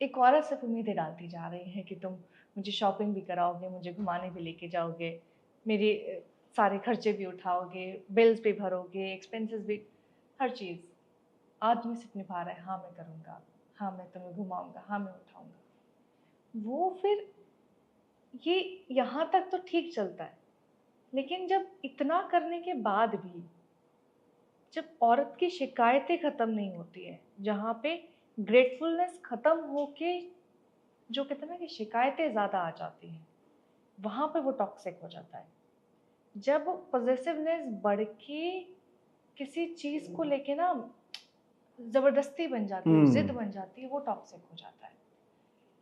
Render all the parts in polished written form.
एक औरत सिर्फ उम्मीदें डालती जा रही है कि तुम मुझे शॉपिंग भी कराओगे, मुझे घुमाने भी लेके जाओगे, मेरे सारे खर्चे भी उठाओगे, बिल्स भी भरोगे, एक्सपेंसेस भी, हर चीज़। आदमी सिर्फ निभा रहा है, हाँ मैं करूँगा, हाँ मैं तुम्हें घुमाऊँगा, हाँ मैं उठाऊँगा। वो फिर ये यहाँ तक तो ठीक चलता है, लेकिन जब इतना करने के बाद भी जब औरत की शिकायतें ख़त्म नहीं होती हैं, जहाँ पे ग्रेटफुलनेस ख़त्म होके जो कहते हैं ना कि शिकायतें ज़्यादा आ जाती हैं, वहाँ पे वो टॉक्सिक हो जाता है। जब पॉसेसिवनेस बढ़ के किसी चीज़ को लेके ना ज़बरदस्ती बन जाती है, वो ज़िद हम्म। बन जाती है, वो टॉक्सिक हो जाता है।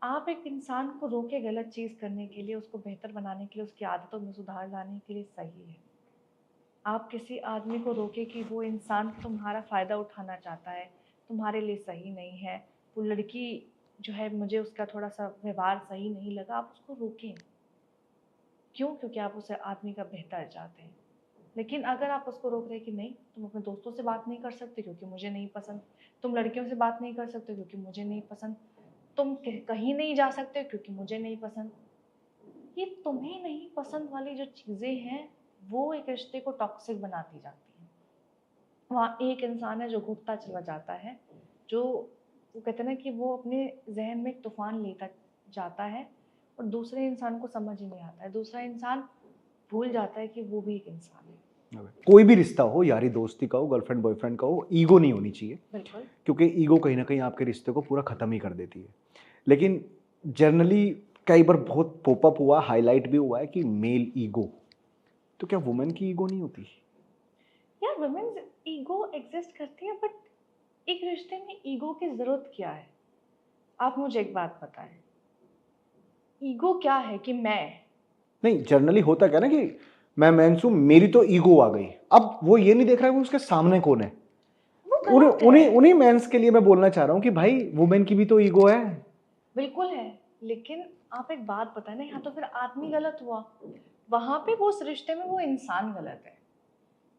आप एक इंसान को रोके गलत चीज़ करने के लिए, उसको बेहतर बनाने के लिए, उसकी आदतों में सुधार लाने के लिए सही है। आप किसी आदमी को रोके कि वो इंसान तुम्हारा फ़ायदा उठाना चाहता है, तुम्हारे लिए सही नहीं है, वो लड़की जो है मुझे उसका थोड़ा-सा व्यवहार सही नहीं लगा, आप उसको रोकें। क्यों? क्योंकि आप उस आदमी का बेहतर चाहते हैं। लेकिन अगर आप उसको रोक रहे हैं कि नहीं, तुम अपने दोस्तों से बात नहीं कर सकते क्योंकि मुझे नहीं पसंद, तुम लड़कियों से बात नहीं कर सकते क्योंकि मुझे नहीं पसंद, तुम कहीं नहीं जा सकते क्योंकि मुझे नहीं पसंद। ये तुम्हें नहीं पसंद वाली जो चीज़ें हैं, वो एक रिश्ते को टॉक्सिक बनाती जाती हैं। वहाँ एक इंसान है जो घुटता चला जाता है, जो वो कहते हैं ना कि वो अपने ज़हन में एक तूफ़ान लेता जाता है और दूसरे इंसान को समझ ही नहीं आता है। दूसरा इंसान भूल जाता है कि वो भी एक इंसान है। कोई भी रिश्ता हो, यारी दोस्ती का हो, गर्लफ्रेंड बॉयफ्रेंड का हो, ईगो नहीं होनी चाहिए, बिल्कुल। क्योंकि ईगो कहीं ना कहीं आपके रिश्ते को पूरा ख़त्म ही कर देती है। लेकिन जनरली कई बार बहुत पॉपअप हुआ, हाईलाइट भी हुआ है कि मेल ईगो, तो क्या वुमेन की ईगो नहीं होती? यार वुमेन्स ईगो एग्ज़िस्ट करती है, बट एक रिश्ते में ईगो की ज़रूरत क्या है? आप मुझे एक बात बताएँ, ईगो क्या है कि मैं नहीं, जनरली होता क्या ना कि मैं मेंस हूं, मेरी तो ईगो आ गई। अब वो ये नहीं देख रहा है कि उसके सामने कौन है। वो उन्हें गलत है। उन्हीं उन्हीं मेंस के लिए मैं बोलना चाह रहा हूं कि भाई वुमेन की भी तो ईगो है। बिल्कुल है, लेकिन आप एक बात बताएँ ना, यहाँ तो फिर आदमी गलत हुआ। वहाँ पे वो उस रिश्ते में वो इंसान गलत है।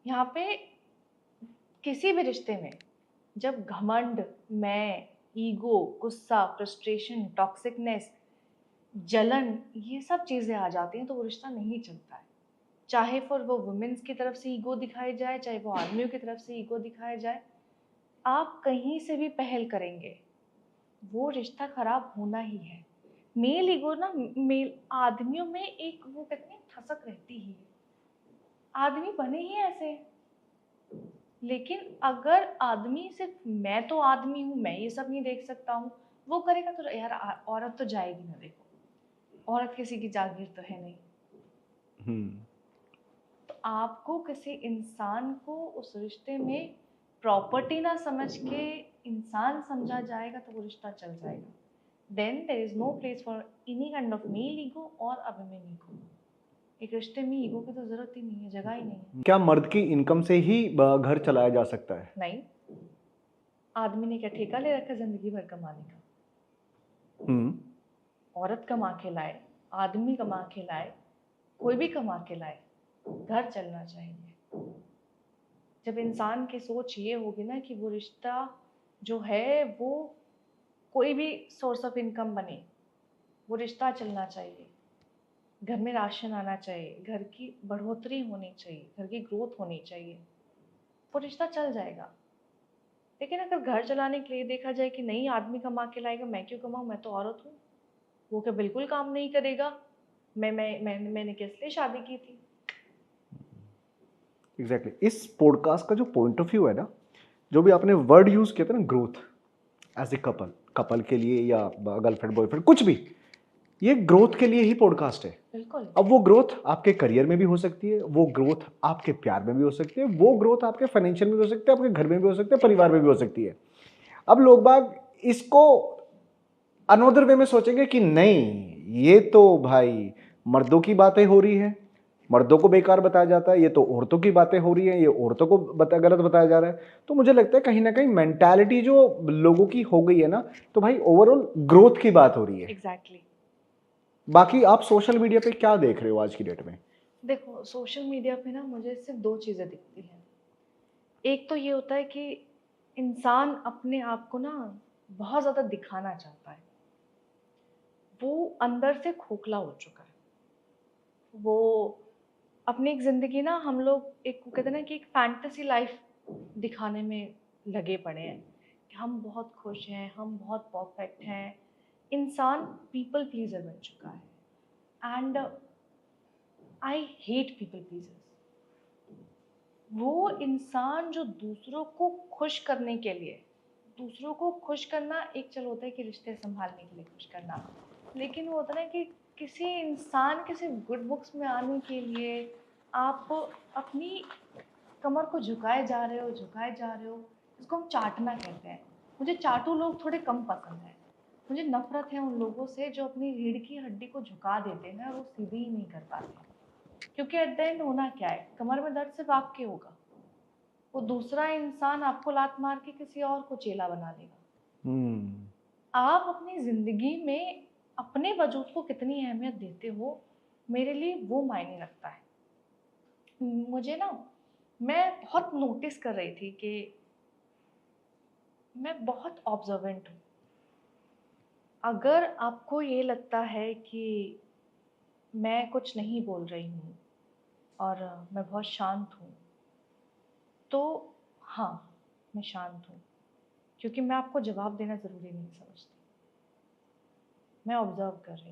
यहाँ पे किसी भी रिश्ते में जब घमंड, मैं, ईगो, गुस्सा, फ्रस्ट्रेशन, टॉक्सिकनेस, जलन, ये सब चीज़ें आ जाती हैं तो वो रिश्ता नहीं चलता है। चाहे फिर वो वुमेन्स की तरफ से ईगो दिखाई जाए, चाहे वो आदमियों की तरफ से ईगो दिखाया जाए, आप कहीं से भी पहल करेंगे, वो रिश्ता खराब होना ही है। मेल ईगो ना, मेल आदमियों में एक वो कहते हैं ठसक रहती ही है। आदमी बने ही ऐसे हैं। लेकिन अगर आदमी सिर्फ मैं तो आदमी हूँ, मैं ये सब नहीं देख सकता हूँ, वो करेगा तो यार औरत तो जाएगी ना। देखो, औरत किसी की जागीर तो है नहीं। हम्म। तो आपको किसी इंसान को उस रिश्ते में प्रॉपर्टी ना समझ के इंसान समझा जाएगा तो वो रिश्ता चल जाएगा। Then there is no place for any kind of male ego और अ वुमेन ईगो। एक रिश्ते में ईगो की तो जरूरत ही नहीं है, जगह ही नहीं है। क्या मर्द की इनकम से ही घर चलाया जा सकता है? नहीं, आदमी ने क्या ठेका ले रखा है जिंदगी भर कमाने का? हम्म। औरत कमा के लाए, आदमी कमा के लाए, कोई भी कमा के लाए, घर चलना चाहिए। जब इंसान की सोच ये होगी ना कि वो रिश्ता जो है वो कोई भी सोर्स ऑफ इनकम बने, वो रिश्ता चलना चाहिए, घर में राशन आना चाहिए, घर की बढ़ोतरी होनी चाहिए, घर की ग्रोथ होनी चाहिए, वो रिश्ता चल जाएगा। लेकिन अगर घर चलाने के लिए देखा जाए कि नहीं, आदमी कमा के लाएगा, मैं क्यों कमाऊँ, मैं तो औरत हूँ, वो क्या बिल्कुल काम नहीं करेगा, मैंने किस लिए शादी की थी। एग्जैक्टली इस पॉडकास्ट का जो पॉइंट ऑफ व्यू है ना, जो भी आपने वर्ड यूज किया था ना, growth as a couple, couple के लिए या गर्लफ्रेंड बॉयफ्रेंड कुछ भी, ये ग्रोथ के लिए ही पॉडकास्ट है। बिल्कुल। अब वो ग्रोथ आपके करियर में भी हो सकती है, वो ग्रोथ आपके प्यार में भी हो सकती है, वो ग्रोथ आपके फाइनेंशियल में भी हो सकती है, आपके घर में भी हो सकती है, परिवार में भी हो सकती है। अब लोग बाग इसको अनोदर वे में सोचेंगे कि नहीं, ये तो भाई मर्दों की बातें हो रही है, मर्दों को बेकार बताया जाता है, ये तो औरतों की बातें हो रही है, ये औरतों को गलत बताया जा रहा है। तो मुझे लगता है कहीं ना कहीं मेंटालिटी जो लोगों की हो गई है ना, तो भाई ओवरऑल ग्रोथ की बात हो रही है। एग्जैक्टली। बाकी आप सोशल मीडिया पे क्या देख रहे हो आज की डेट में? देखो, सोशल मीडिया पे ना मुझे सिर्फ दो चीज़ें दिखती हैं। एक तो ये होता है कि इंसान अपने आप को ना बहुत ज़्यादा दिखाना चाहता है। वो अंदर से खोखला हो चुका है। वो अपनी एक ज़िंदगी ना हम लोग एक वो कहते हैं ना कि एक फैंटेसी लाइफ दिखाने में लगे पड़े हैं कि हम बहुत खुश हैं, हम बहुत परफेक्ट हैं। इंसान पीपल प्लीज़र बन चुका है एंड आई हेट पीपल प्लीज़र्स। वो इंसान जो दूसरों को खुश करने के लिए, दूसरों को खुश करना एक चल होता है कि रिश्ते संभालने के लिए खुश करना, लेकिन वो होता है ना कि किसी इंसान के सिर्फ गुड बुक्स में आने के लिए आप अपनी कमर को झुकाए जा रहे हो, झुकाए जा रहे हो। इसको हम चाटना कहते हैं। मुझे चाटू लोग थोड़े कम पसंद हैं। मुझे नफ़रत है उन लोगों से जो अपनी रीढ़ की हड्डी को झुका देते हैं और वो सीधी ही नहीं कर पाते। क्योंकि एट द एंड होना क्या है? कमर में दर्द सिर्फ आपके होगा। वो दूसरा इंसान आपको लात मार के किसी और को चेला बना देगा। हम्म। आप अपनी ज़िंदगी में अपने वजूद को कितनी अहमियत देते हो, मेरे लिए वो मायने रखता है। मुझे ना मैं बहुत नोटिस कर रही थी कि मैं बहुत ऑब्जर्वेंट हूँ। अगर आपको ये लगता है कि मैं कुछ नहीं बोल रही हूँ और मैं बहुत शांत हूँ, तो हाँ, मैं शांत हूँ, क्योंकि मैं आपको जवाब देना ज़रूरी नहीं समझती। मैं ऑब्ज़र्व कर रही हूँ।